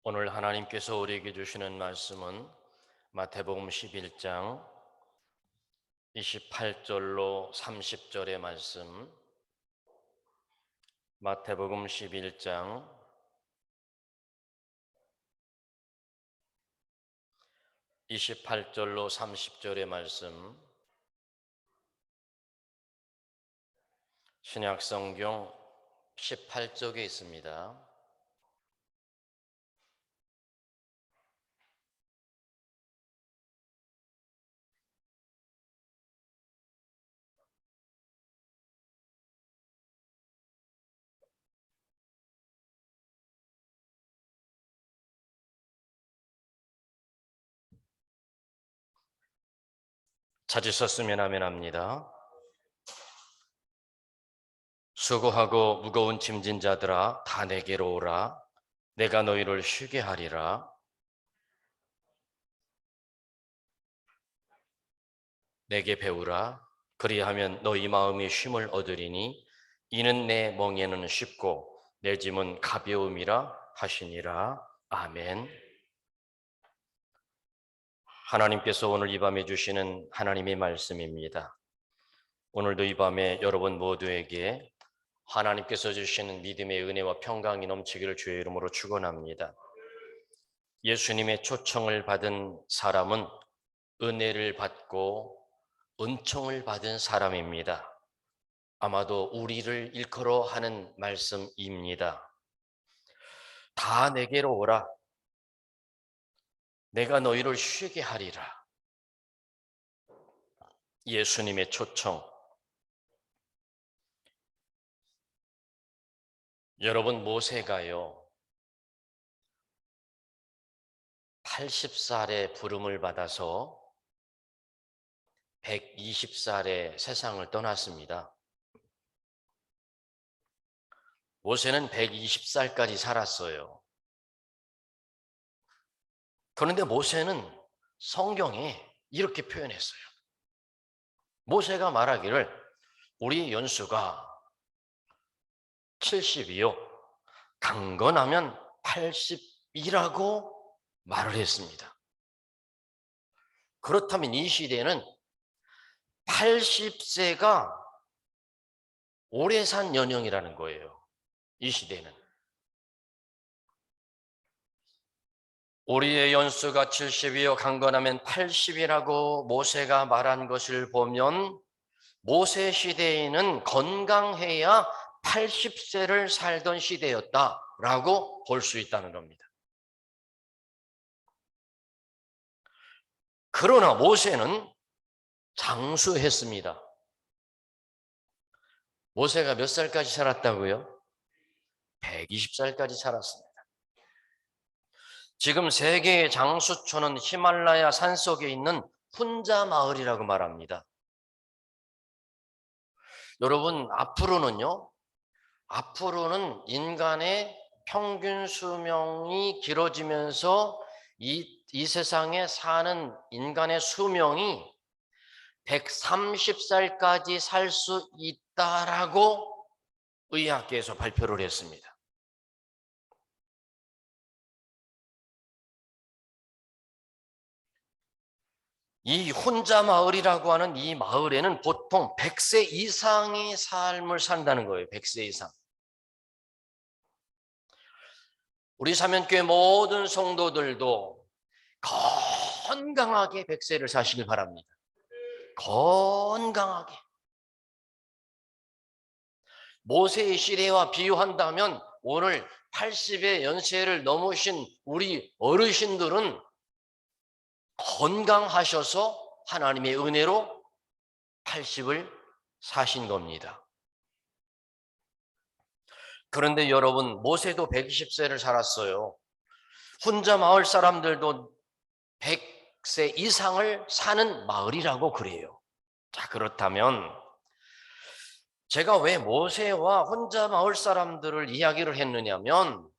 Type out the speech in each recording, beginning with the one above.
오늘 하나님께서 우리에게 주시는 말씀은 마태복음 11장 28절로 30절의 말씀, 마태복음 11장 28절로 30절의 말씀, 신약성경 18쪽에 있습니다. 찾으셨으면 하면 합니다. 수고하고 무거운 짐진 자들아 다 내게로 오라. 내가 너희를 쉬게 하리라. 내게 배우라. 그리하면 너희 마음이 쉼을 얻으리니 이는 내 멍에는 쉽고 내 짐은 가벼움이라 하시니라. 아멘. 하나님께서 오늘 이 밤에 주시는 하나님의 말씀입니다. 오늘도 이 밤에 여러분 모두에게 하나님께서 주시는 믿음의 은혜와 평강이 넘치기를 주의 이름으로 축원합니다. 예수님의 초청을 받은 사람은 은혜를 받고 은총을 받은 사람입니다. 아마도 우리를 일컬어 하는 말씀입니다. 다 내게로 오라. 내가 너희를 쉬게 하리라. 예수님의 초청. 여러분, 모세가요 80살의 부름을 받아서 120살에 세상을 떠났습니다. 모세는 120살까지 살았어요. 그런데 모세는 성경에 이렇게 표현했어요. 모세가 말하기를 우리 연수가 70이요 강건하면 80이라고 말을 했습니다. 그렇다면 이 시대는 80세가 오래 산 연령이라는 거예요. 이 시대는. 우리의 연수가 70이요 강건하면 80이라고 모세가 말한 것을 보면 모세 시대에는 건강해야 80세를 살던 시대였다라고 볼 수 있다는 겁니다. 그러나 모세는 장수했습니다. 모세가 몇 살까지 살았다고요? 120살까지 살았습니다. 지금 세계의 장수초는 히말라야 산속에 있는 훈자 마을이라고 말합니다. 여러분, 앞으로는 인간의 평균 수명이 길어지면서 이 세상에 사는 인간의 수명이 130살까지 살 수 있다라고 의학계에서 발표를 했습니다. 이 혼자 마을이라고 하는 이 마을에는 보통 100세 이상의 삶을 산다는 거예요. 100세 이상. 우리 사면교회 모든 성도들도 건강하게 100세를 사시길 바랍니다. 건강하게. 모세의 시대와 비유한다면 오늘 80의 연세를 넘으신 우리 어르신들은 건강하셔서 하나님의 은혜로 80을 사신 겁니다. 그런데 여러분, 모세도 120세를 살았어요. 혼자 마을 사람들도 100세 이상을 사는 마을이라고 그래요. 자, 그렇다면 제가 왜 모세와 혼자 마을 사람들을 이야기를 했느냐면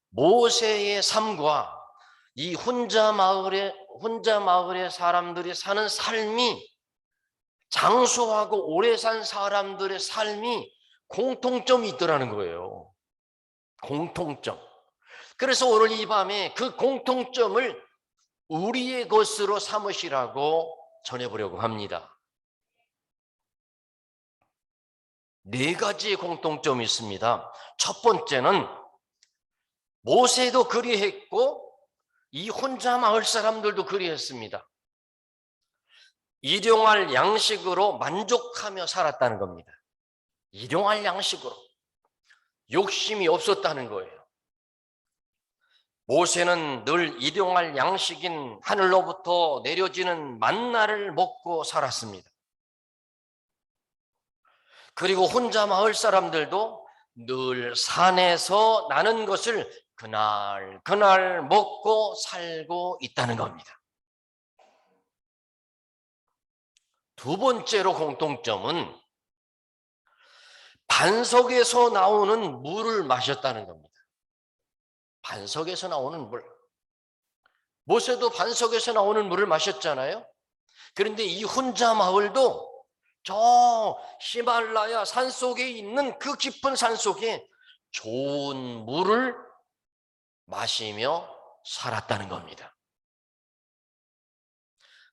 모세의 삶과 이 혼자 마을의 사람들이 사는 삶이 장수하고 오래 산 사람들의 삶이 공통점이 있더라는 거예요. 공통점. 그래서 오늘 이 밤에 그 공통점을 우리의 것으로 삼으시라고 전해보려고 합니다. 네 가지의 공통점이 있습니다. 첫 번째는 모세도 그리했고 이 혼자 마을 사람들도 그리했습니다. 일용할 양식으로 만족하며 살았다는 겁니다. 일용할 양식으로. 욕심이 없었다는 거예요. 모세는 늘 일용할 양식인 하늘로부터 내려지는 만나를 먹고 살았습니다. 그리고 혼자 마을 사람들도 늘 산에서 나는 것을 그날 그날 먹고 살고 있다는 겁니다. 두 번째로 공통점은 반석에서 나오는 물을 마셨다는 겁니다. 반석에서 나오는 물. 모세도 반석에서 나오는 물을 마셨잖아요. 그런데 이 혼자 마을도 저 히말라야 산속에 있는 그 깊은 산속에 좋은 물을 마시며 살았다는 겁니다.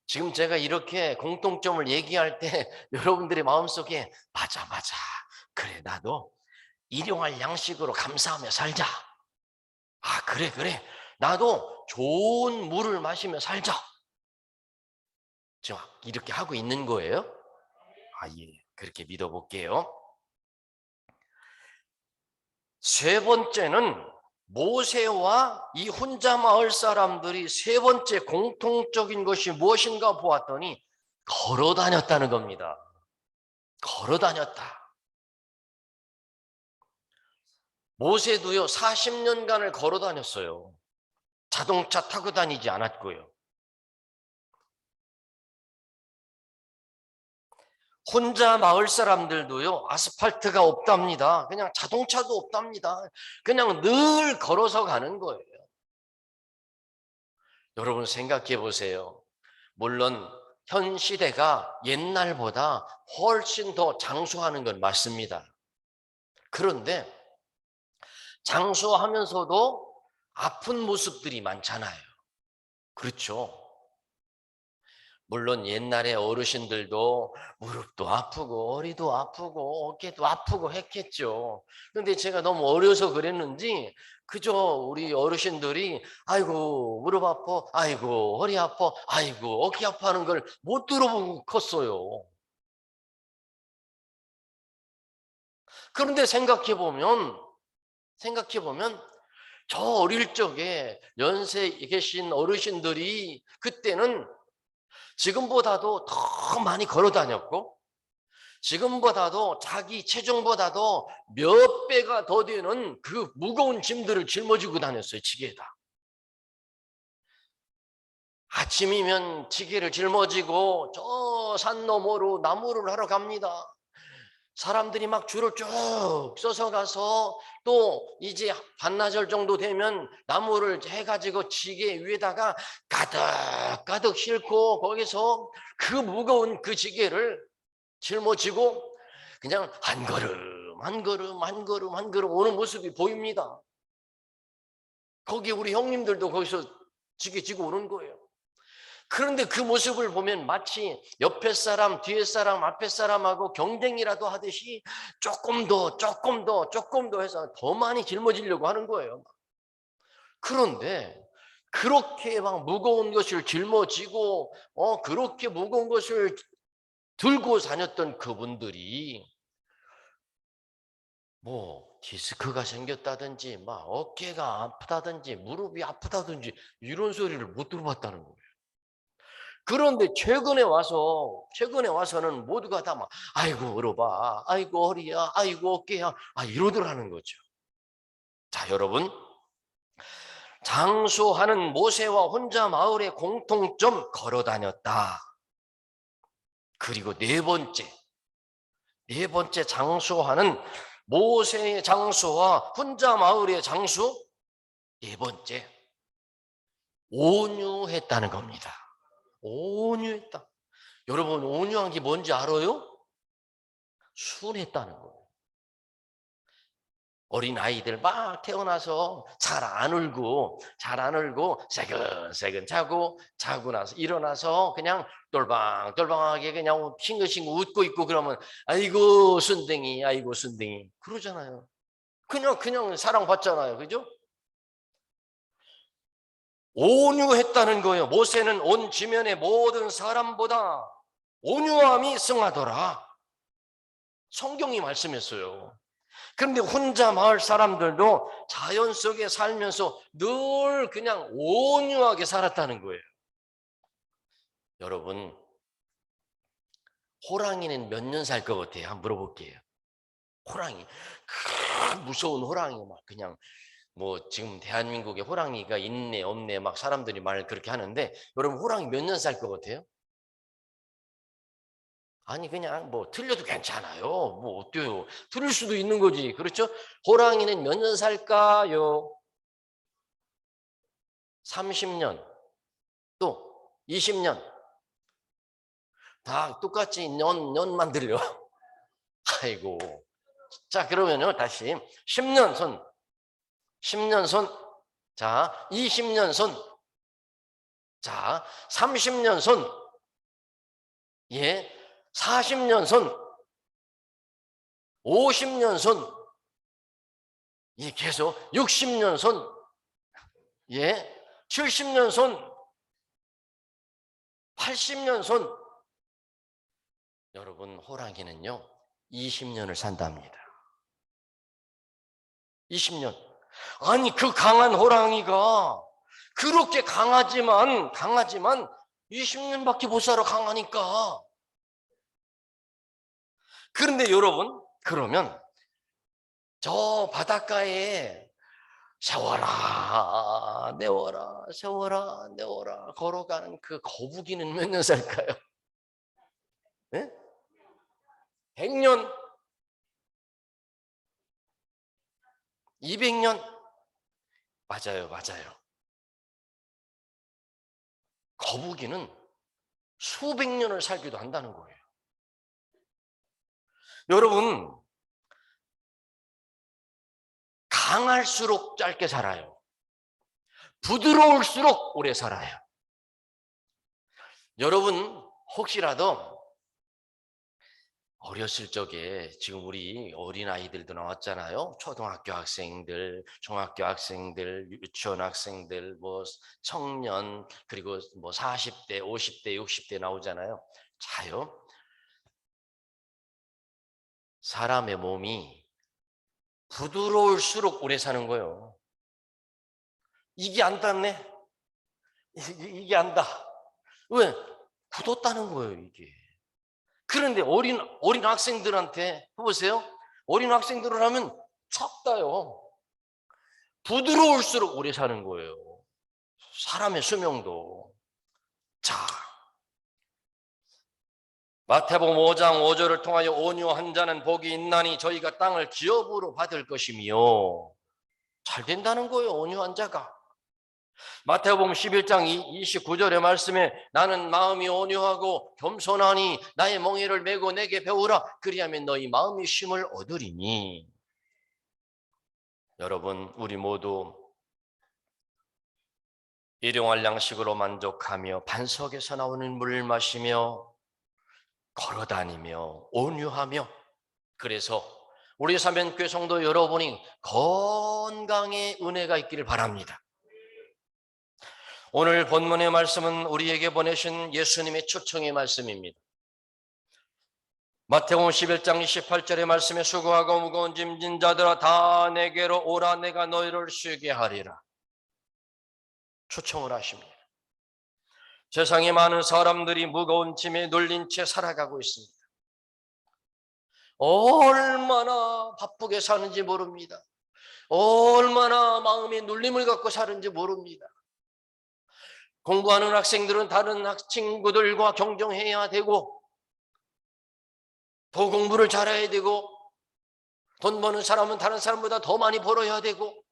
지금 제가 이렇게 공통점을 얘기할 때 여러분들의 마음속에 맞아 그래 나도 일용할 양식으로 감사하며 살자. 아 그래 나도 좋은 물을 마시며 살자. 지금 이렇게 하고 있는 거예요? 아 예, 그렇게 믿어볼게요. 세 번째는 모세와 이 혼자 마을 사람들이 세 번째 공통적인 것이 무엇인가 보았더니 걸어 다녔다는 겁니다. 걸어 다녔다. 모세도요 40년간을 걸어 다녔어요. 자동차 타고 다니지 않았고요. 혼자 마을 사람들도요 아스팔트가 없답니다. 그냥 자동차도 없답니다. 그냥 늘 걸어서 가는 거예요. 여러분 생각해 보세요. 물론 현 시대가 옛날보다 훨씬 더 장수하는 건 맞습니다. 그런데 장수하면서도 아픈 모습들이 많잖아요. 그렇죠? 물론 옛날에 어르신들도 무릎도 아프고 허리도 아프고 어깨도 아프고 했겠죠. 그런데 제가 너무 어려서 그랬는지 그저 우리 어르신들이 아이고 무릎 아파, 아이고 허리 아파, 아이고 어깨 아파하는 걸 못 들어보고 컸어요. 그런데 생각해 보면 저 어릴 적에 연세에 계신 어르신들이 그때는 지금보다도 더 많이 걸어 다녔고 지금보다도 자기 체중보다도 몇 배가 더 되는 그 무거운 짐들을 짊어지고 다녔어요. 지게에다. 아침이면 지게를 짊어지고 저 산 너머로 나무를 하러 갑니다. 사람들이 막 줄을 쭉 서서 가서 또 이제 반나절 정도 되면 나무를 해가지고 지게 위에다가 가득 싣고 거기서 그 무거운 그 지게를 짊어지고 그냥 한 걸음 오는 모습이 보입니다. 거기 우리 형님들도 거기서 지게 지고 오는 거예요. 그런데 그 모습을 보면 마치 옆에 사람, 뒤에 사람, 앞에 사람하고 경쟁이라도 하듯이 조금 더 해서 더 많이 짊어지려고 하는 거예요. 그런데 그렇게 막 무거운 것을 짊어지고 그렇게 무거운 것을 들고 다녔던 그분들이 뭐 디스크가 생겼다든지 막 어깨가 아프다든지 무릎이 아프다든지 이런 소리를 못 들어봤다는 거예요. 그런데 최근에 와서는 모두가 다 막 아이고 무릎아, 아이고 허리야, 아이고 어깨야, 이러더라는 거죠. 자, 여러분 장수하는 모세와 혼자 마을의 공통점 걸어 다녔다. 그리고 네 번째 장수하는 모세의 장수와 혼자 마을의 장수 네 번째 온유했다는 겁니다. 온유했다. 여러분 온유한 게 뭔지 알아요? 순했다는 거예요. 어린 아이들 막 태어나서 잘 안 울고 새근새근 자고 나서 일어나서 그냥 똘방똘방하게 그냥 싱긋싱긋 웃고 있고 그러면 아이고 순댕이 그러잖아요. 그냥 사랑받잖아요. 그죠? 온유했다는 거예요. 모세는 온 지면의 모든 사람보다 온유함이 승하더라. 성경이 말씀했어요. 그런데 혼자 마을 사람들도 자연 속에 살면서 늘 그냥 온유하게 살았다는 거예요. 여러분, 호랑이는 몇 년 살 것 같아요? 한번 물어볼게요. 호랑이, 그 무서운 호랑이 막 그냥 뭐 지금 대한민국에 호랑이가 있네 없네 막 사람들이 말 그렇게 하는데 여러분 호랑이 몇 년 살 것 같아요? 아니 그냥 뭐 틀려도 괜찮아요. 뭐 어때요? 틀릴 수도 있는 거지. 그렇죠? 호랑이는 몇 년 살까요? 30년 또 20년 다 똑같이 년만 들려. 아이고. 자 그러면요 다시 10년 손 10년 손 자 20년 손 자 30년 손 예 40년 손 50년 손 예 계속 60년 손 예 70년 손 80년 손 여러분 호랑이는요 20년을 산답니다. 20년. 아니 그 강한 호랑이가 그렇게 강하지만 20년밖에 못 살아 강하니까. 그런데 여러분 그러면 저 바닷가에 세워라 내워라 걸어가는 그 거북이는 몇 년 살까요? 네? 100년? 200년? 맞아요. 거북이는 수백 년을 살기도 한다는 거예요. 여러분, 강할수록 짧게 살아요. 부드러울수록 오래 살아요. 여러분, 혹시라도 어렸을 적에 지금 우리 어린아이들도 나왔잖아요. 초등학교 학생들, 중학교 학생들, 유치원 학생들, 뭐 청년, 그리고 뭐 40대, 50대, 60대 나오잖아요. 자요. 사람의 몸이 부드러울수록 오래 사는 거예요. 이게 안 닿네? 이게 안 닿아. 왜? 굳었다는 거예요, 이게. 그런데 어린 학생들한테 해보세요. 어린 학생들을 하면 척다요. 부드러울수록 오래 사는 거예요. 사람의 수명도. 자, 마태복음 5장 5절을 통하여 온유한 자는 복이 있나니 저희가 땅을 기업으로 받을 것이며 잘 된다는 거예요. 온유한 자가. 마태복음 11장 29절의 말씀에 나는 마음이 온유하고 겸손하니 나의 멍에를 메고 내게 배우라 그리하면 너희 마음의 쉼을 얻으리니. 여러분 우리 모두 일용할 양식으로 만족하며 반석에서 나오는 물을 마시며 걸어다니며 온유하며 그래서 우리 사면교회 성도 여러분이 건강의 은혜가 있기를 바랍니다. 오늘 본문의 말씀은 우리에게 보내신 예수님의 초청의 말씀입니다. 마태복음 11장 28절의 말씀에 수고하고 무거운 짐진 자들아 다 내게로 오라 내가 너희를 쉬게 하리라. 초청을 하십니다. 세상에 많은 사람들이 무거운 짐에 눌린 채 살아가고 있습니다. 얼마나 바쁘게 사는지 모릅니다. 얼마나 마음의 눌림을 갖고 사는지 모릅니다. 공부하는 학생들은 다른 친구들과 경쟁해야 되고 더 공부를 잘해야 되고 돈 버는 사람은 다른 사람보다 더 많이 벌어야 되고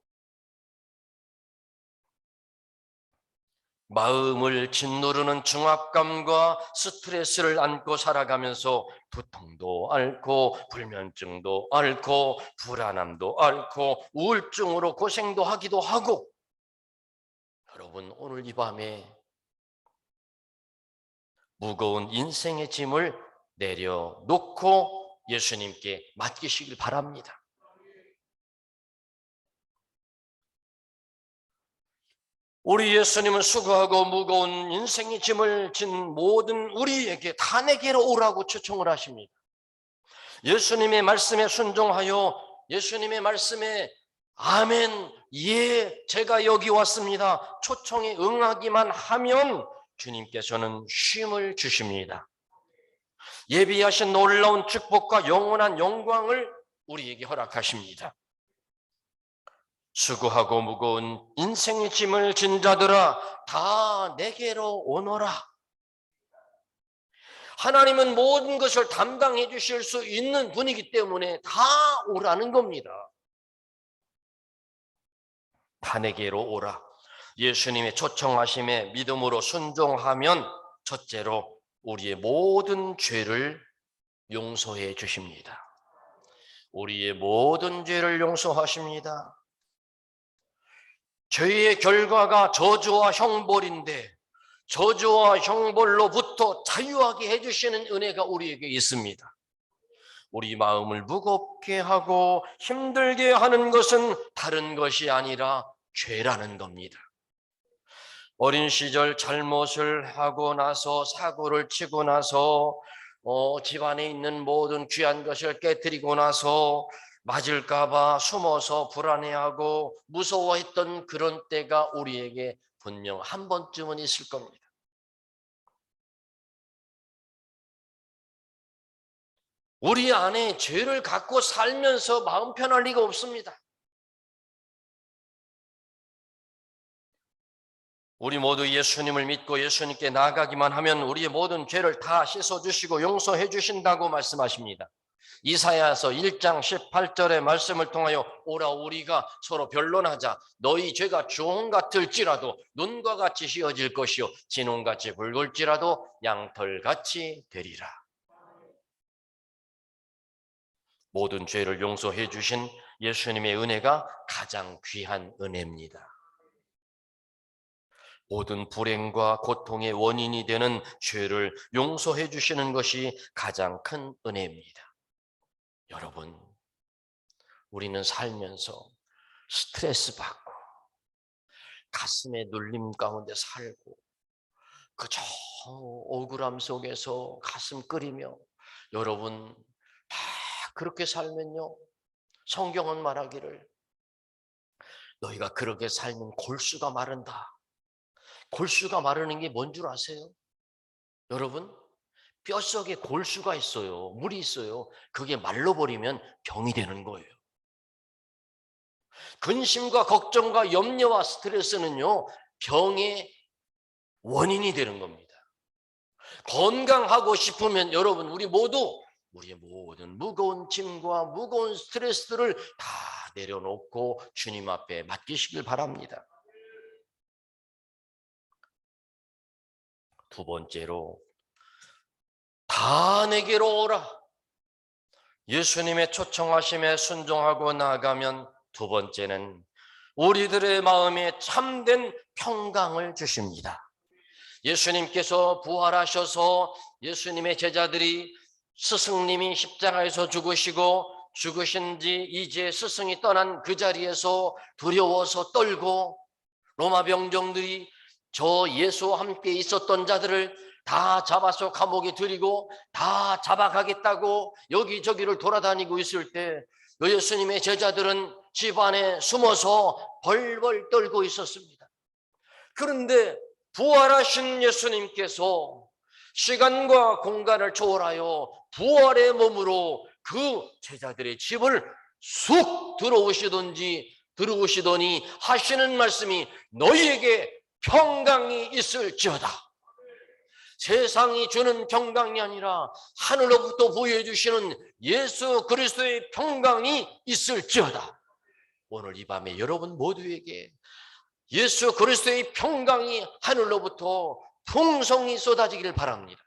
마음을 짓누르는 중압감과 스트레스를 안고 살아가면서 두통도 앓고 불면증도 앓고 불안함도 앓고 우울증으로 고생도 하기도 하고, 여러분 오늘 이 밤에 무거운 인생의 짐을 내려놓고 예수님께 맡기시길 바랍니다. 우리 예수님은 수고하고 무거운 인생의 짐을 진 모든 우리에게 다 내게로 오라고 초청을 하십니다. 예수님의 말씀에 순종하여 예수님의 말씀에 아멘, 예, 제가 여기 왔습니다 초청에 응하기만 하면 주님께서는 쉼을 주십니다. 예비하신 놀라운 축복과 영원한 영광을 우리에게 허락하십니다. 수고하고 무거운 인생의 짐을 진 자들아 다 내게로 오너라. 하나님은 모든 것을 담당해 주실 수 있는 분이기 때문에 다 오라는 겁니다. 다 내게로 오라. 예수님의 초청하심에 믿음으로 순종하면 첫째로 우리의 모든 죄를 용서해 주십니다. 우리의 모든 죄를 용서하십니다. 죄의 결과가 저주와 형벌인데 저주와 형벌로부터 자유하게 해주시는 은혜가 우리에게 있습니다. 우리 마음을 무겁게 하고 힘들게 하는 것은 다른 것이 아니라 죄라는 겁니다. 어린 시절 잘못을 하고 나서 사고를 치고 나서 집안에 있는 모든 귀한 것을 깨뜨리고 나서 맞을까 봐 숨어서 불안해하고 무서워했던 그런 때가 우리에게 분명 한 번쯤은 있을 겁니다. 우리 안에 죄를 갖고 살면서 마음 편할 리가 없습니다. 우리 모두 예수님을 믿고 예수님께 나아가기만 하면 우리의 모든 죄를 다 씻어주시고 용서해 주신다고 말씀하십니다. 이사야서 1장 18절의 말씀을 통하여 오라 우리가 서로 변론하자. 너희 죄가 주홍 같을지라도 눈과 같이 휘어질 것이요 진홍같이 붉을지라도 양털같이 되리라. 모든 죄를 용서해 주신 예수님의 은혜가 가장 귀한 은혜입니다. 모든 불행과 고통의 원인이 되는 죄를 용서해 주시는 것이 가장 큰 은혜입니다. 여러분, 우리는 살면서 스트레스 받고 가슴에 눌림 가운데 살고 그저 억울함 속에서 가슴 끓이며 여러분 다 그렇게 살면요, 성경은 말하기를 너희가 그렇게 살면 골수가 마른다. 골수가 마르는 게 뭔 줄 아세요? 여러분, 뼛속에 골수가 있어요. 물이 있어요. 그게 말라버리면 병이 되는 거예요. 근심과 걱정과 염려와 스트레스는요, 병의 원인이 되는 겁니다. 건강하고 싶으면 여러분, 우리 모두 우리의 모든 무거운 짐과 무거운 스트레스들을 다 내려놓고 주님 앞에 맡기시길 바랍니다. 두 번째로 다 내게로 오라. 예수님의 초청하심에 순종하고 나아가면 두 번째는 우리들의 마음에 참된 평강을 주십니다. 예수님께서 부활하셔서 예수님의 제자들이 스승님이 십자가에서 죽으신 지 이제 스승이 떠난 그 자리에서 두려워서 떨고 로마 병정들이 저 예수와 함께 있었던 자들을 다 잡아서 감옥에 들이고 다 잡아가겠다고 여기저기를 돌아다니고 있을 때 예수님의 제자들은 집 안에 숨어서 벌벌 떨고 있었습니다. 그런데 부활하신 예수님께서 시간과 공간을 초월하여 부활의 몸으로 그 제자들의 집을 쑥 들어오시더니 하시는 말씀이 너희에게 평강이 있을지어다. 세상이 주는 평강이 아니라 하늘로부터 보여주시는 예수 그리스도의 평강이 있을지어다. 오늘 이 밤에 여러분 모두에게 예수 그리스도의 평강이 하늘로부터 풍성히 쏟아지기를 바랍니다.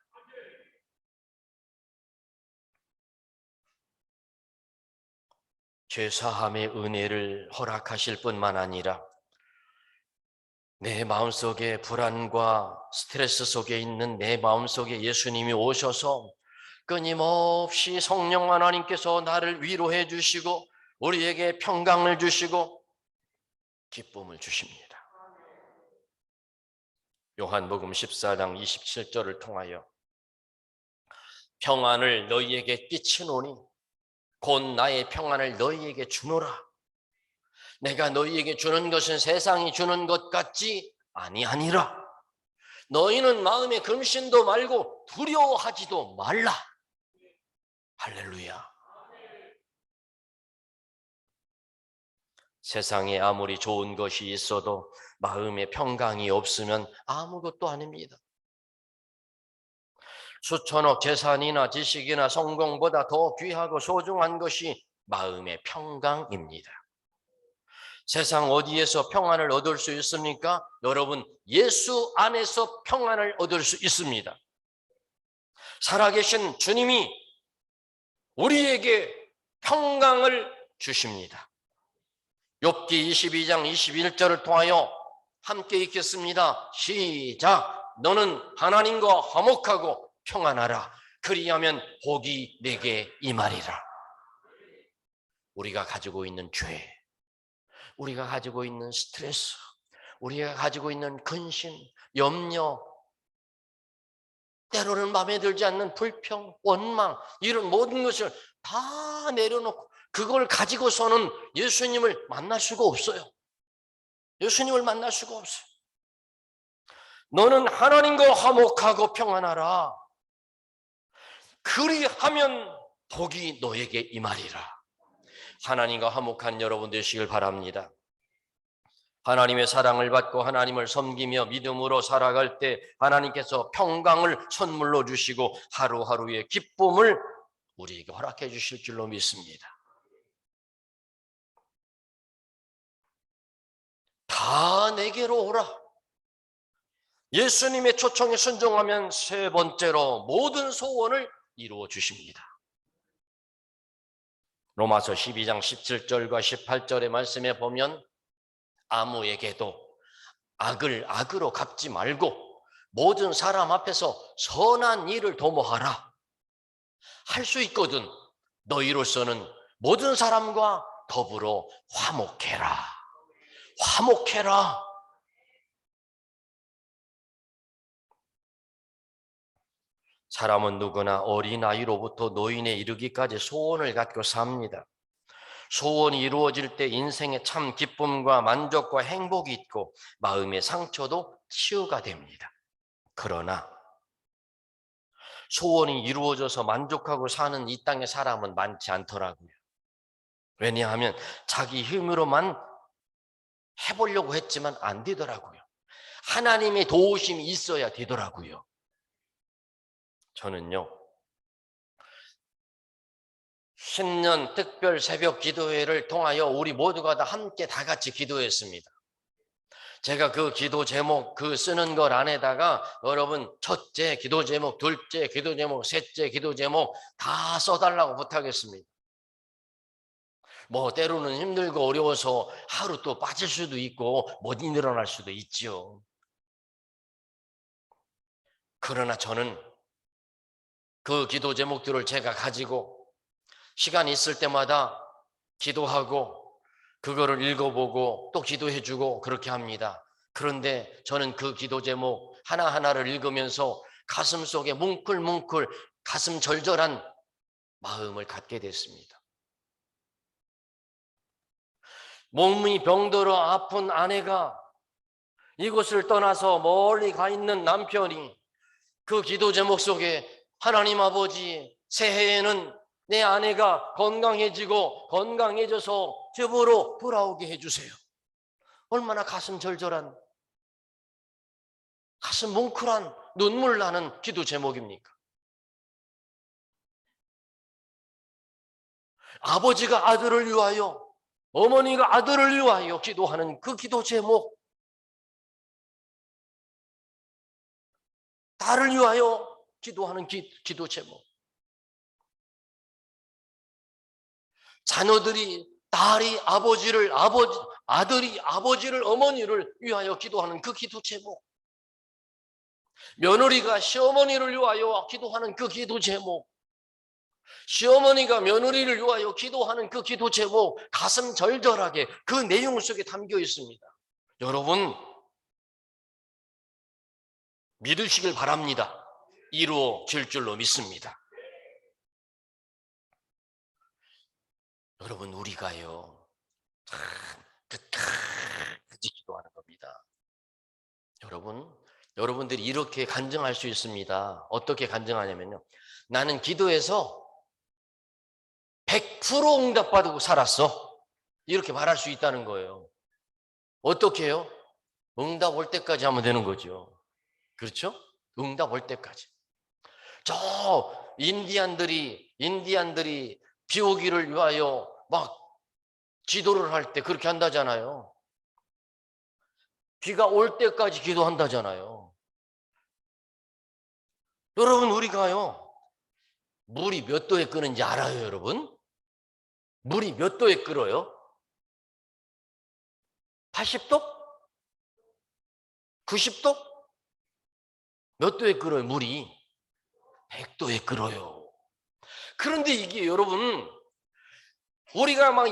죄사함의 은혜를 허락하실 뿐만 아니라 내 마음속에 불안과 스트레스 속에 있는 내 마음속에 예수님이 오셔서 끊임없이 성령 하나님께서 나를 위로해 주시고 우리에게 평강을 주시고 기쁨을 주십니다. 요한복음 14장 27절을 통하여 평안을 너희에게 끼치노니 곧 나의 평안을 너희에게 주노라. 내가 너희에게 주는 것은 세상이 주는 것 같지 아니하니라. 너희는 마음에 금신도 말고 두려워하지도 말라. 할렐루야. 세상에 아무리 좋은 것이 있어도 마음에 평강이 없으면 아무것도 아닙니다. 수천억 재산이나 지식이나 성공보다 더 귀하고 소중한 것이 마음의 평강입니다. 세상 어디에서 평안을 얻을 수 있습니까? 여러분, 예수 안에서 평안을 얻을 수 있습니다. 살아계신 주님이 우리에게 평강을 주십니다. 욥기 22장 21절을 통하여 함께 읽겠습니다. 시작. 너는 하나님과 화목하고 평안하라. 그리하면 복이 내게 임하리라. 우리가 가지고 있는 죄, 우리가 가지고 있는 스트레스, 우리가 가지고 있는 근심, 염려, 때로는 마음에 들지 않는 불평, 원망, 이런 모든 것을 다 내려놓고 그걸 가지고서는 예수님을 만날 수가 없어요. 예수님을 만날 수가 없어요. 너는 하나님과 화목하고 평안하라. 그리하면 복이 너에게 임하리라. 하나님과 화목한 여러분 되시길 바랍니다. 하나님의 사랑을 받고 하나님을 섬기며 믿음으로 살아갈 때 하나님께서 평강을 선물로 주시고 하루하루의 기쁨을 우리에게 허락해 주실 줄로 믿습니다. 다 내게로 오라. 예수님의 초청에 순종하면 세 번째로 모든 소원을 이루어 주십니다. 로마서 12장 17절과 18절의 말씀에 보면 아무에게도 악을 악으로 갚지 말고 모든 사람 앞에서 선한 일을 도모하라. 할 수 있거든. 너희로서는 모든 사람과 더불어 화목해라. 화목해라. 사람은 누구나 어린아이로부터 노인에 이르기까지 소원을 갖고 삽니다. 소원이 이루어질 때 인생에 참 기쁨과 만족과 행복이 있고 마음의 상처도 치유가 됩니다. 그러나 소원이 이루어져서 만족하고 사는 이 땅의 사람은 많지 않더라고요. 왜냐하면 자기 힘으로만 해보려고 했지만 안 되더라고요. 하나님의 도우심이 있어야 되더라고요. 저는요, 신년 특별 새벽 기도회를 통하여 우리 모두가 다 같이 기도했습니다. 제가 그 기도 제목 쓰는 걸 안에다가 여러분 첫째 기도 제목, 둘째 기도 제목, 셋째 기도 제목 다 써달라고 부탁했습니다. 뭐 때로는 힘들고 어려워서 하루 또 빠질 수도 있고 못 일어날 수도 있죠. 그러나 저는 그 기도 제목들을 제가 가지고 시간 있을 때마다 기도하고 그거를 읽어보고 또 기도해주고 그렇게 합니다. 그런데 저는 그 기도 제목 하나하나를 읽으면서 가슴 속에 뭉클뭉클 가슴 절절한 마음을 갖게 됐습니다. 몸이 병들어 아픈 아내가 이곳을 떠나서 멀리 가 있는 남편이 그 기도 제목 속에 하나님 아버지 새해에는 내 아내가 건강해지고 건강해져서 집으로 돌아오게 해주세요. 얼마나 가슴 절절한 가슴 뭉클한 눈물 나는 기도 제목입니까? 아버지가 아들을 위하여 어머니가 아들을 위하여 기도하는 그 기도 제목 딸을 위하여 기도하는 기도 제목. 자녀들이 딸이 아들이 아버지를 어머니를 위하여 기도하는 그 기도 제목. 며느리가 시어머니를 위하여 기도하는 그 기도 제목. 시어머니가 며느리를 위하여 기도하는 그 기도 제목, 가슴 절절하게 그 내용 속에 담겨 있습니다. 여러분 믿으시길 바랍니다. 이루어질 줄로 믿습니다. 여러분 우리가요 끝까지 기도하는 겁니다. 여러분들이 이렇게 간증할 수 있습니다. 어떻게 간증하냐면요, 나는 기도해서 100% 응답받고 살았어, 이렇게 말할 수 있다는 거예요. 어떻게 해요? 응답 올 때까지 하면 되는 거죠. 그렇죠? 응답 올 때까지. 저 인디안들이 비 오기를 위하여 막 기도를 할 때 그렇게 한다잖아요. 비가 올 때까지 기도한다잖아요. 여러분 우리가요 물이 몇 도에 끓는지 알아요? 여러분 물이 몇 도에 끓어요? 80도? 90도? 몇 도에 끓어요? 물이 100도에 끓어요. 그런데 이게 여러분 우리가 막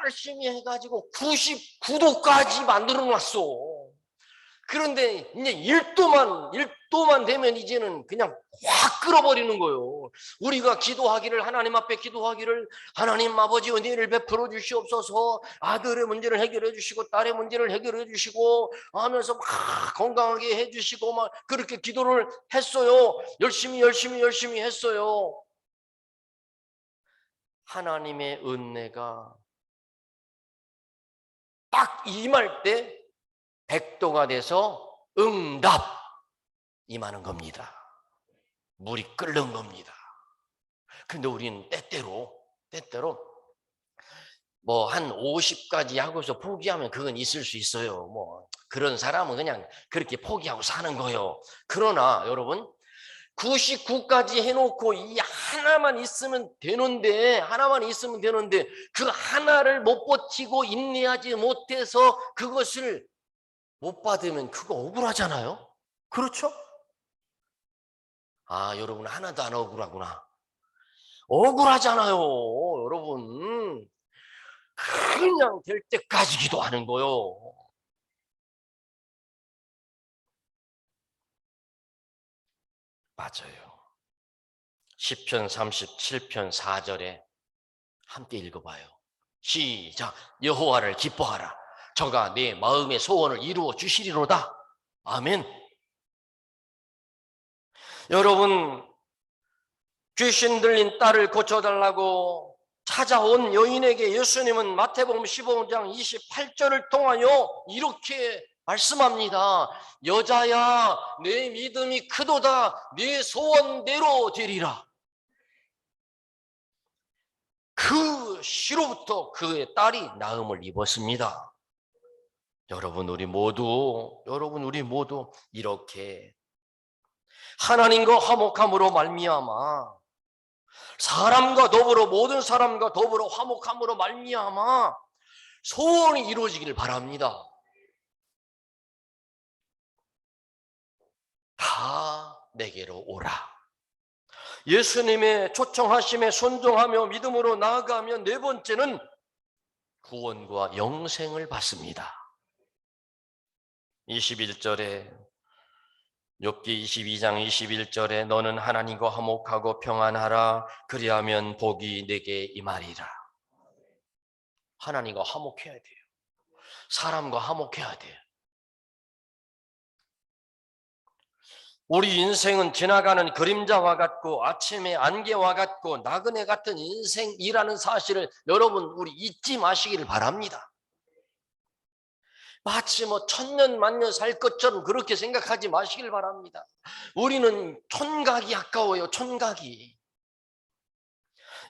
열심히 해가지고 99도까지 만들어 놨어. 그런데 이제 1도만 되면 이제는 그냥 확 끓어버리는 거예요. 우리가 하나님 앞에 기도하기를, 하나님 아버지 은혜를 베풀어 주시옵소서, 아들의 문제를 해결해 주시고 딸의 문제를 해결해 주시고 하면서 막 건강하게 해 주시고 막 그렇게 기도를 했어요. 열심히 했어요. 하나님의 은혜가 딱 임할 때 100도가 돼서 응답 임하는 겁니다. 물이 끓는 겁니다. 근데 우리는 때때로 뭐 한 50까지 하고서 포기하면 그건 있을 수 있어요. 뭐 그런 사람은 그냥 그렇게 포기하고 사는 거예요. 그러나 여러분 99까지 해놓고 이 하나만 있으면 되는데 그 하나를 못 버티고 인내하지 못해서 그것을 못 받으면 그거 억울하잖아요. 그렇죠? 아, 여러분 하나도 안 억울하구나. 억울하잖아요. 여러분 그냥 될 때까지 기도하는 거요. 맞아요. 시편 37편 4절에 함께 읽어봐요. 시작. 여호와를 기뻐하라. 저가 내 마음의 소원을 이루어 주시리로다. 아멘. 여러분 귀신 들린 딸을 고쳐달라고 찾아온 여인에게 예수님은 마태복음 15장 28절을 통하여 이렇게 말씀합니다. 여자야, 내 믿음이 크도다. 내 소원대로 되리라. 그 시로부터 그의 딸이 나음을 입었습니다. 여러분 우리 모두 이렇게 하나님과 화목함으로 말미암아, 사람과 더불어 모든 사람과 더불어 화목함으로 말미암아 소원이 이루어지기를 바랍니다. 다 내게로 오라. 예수님의 초청하심에 순종하며 믿음으로 나아가면 네 번째는 구원과 영생을 받습니다. 21절에 욥기 22장 21절에 너는 하나님과 화목하고 평안하라. 그리하면 복이 내게 임하리라. 하나님과 화목해야 돼요. 사람과 화목해야 돼요. 우리 인생은 지나가는 그림자와 같고 아침의 안개와 같고 나그네 같은 인생이라는 사실을 여러분 우리 잊지 마시기를 바랍니다. 마치 뭐 천년 만년 살 것처럼 그렇게 생각하지 마시길 바랍니다. 우리는 촌각이 아까워요. 촌각이.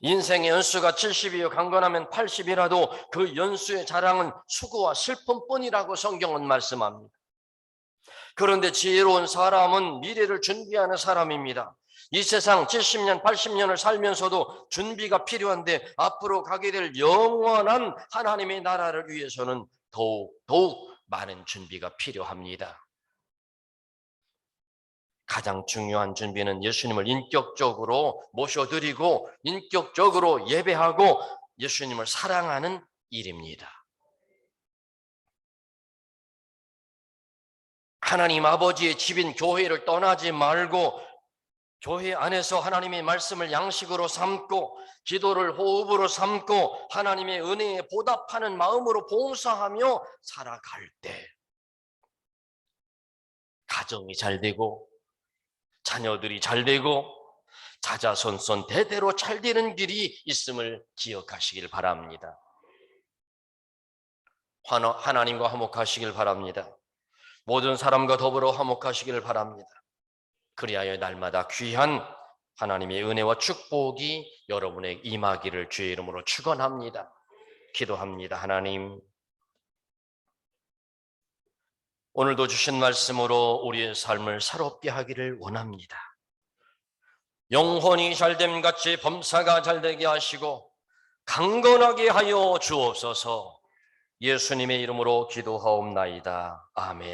인생의 연수가 70이요 강건하면 80이라도 그 연수의 자랑은 수고와 슬픔뿐이라고 성경은 말씀합니다. 그런데 지혜로운 사람은 미래를 준비하는 사람입니다. 이 세상 70년, 80년을 살면서도 준비가 필요한데 앞으로 가게 될 영원한 하나님의 나라를 위해서는 더욱 많은 준비가 필요합니다. 가장 중요한 준비는 예수님을 인격적으로 모셔드리고 인격적으로 예배하고 예수님을 사랑하는 일입니다. 하나님 아버지의 집인 교회를 떠나지 말고 교회 안에서 하나님의 말씀을 양식으로 삼고 기도를 호흡으로 삼고 하나님의 은혜에 보답하는 마음으로 봉사하며 살아갈 때 가정이 잘 되고 자녀들이 잘 되고 자자손손 대대로 잘 되는 길이 있음을 기억하시길 바랍니다. 하나님과 화목하시길 바랍니다. 모든 사람과 더불어 화목하시길 바랍니다. 그리하여 날마다 귀한 하나님의 은혜와 축복이 여러분에게 임하기를 주의 이름으로 축원합니다. 기도합니다. 하나님, 오늘도 주신 말씀으로 우리의 삶을 새롭게 하기를 원합니다. 영혼이 잘됨 같이 범사가 잘되게 하시고 강건하게 하여 주옵소서. 예수님의 이름으로 기도하옵나이다. 아멘.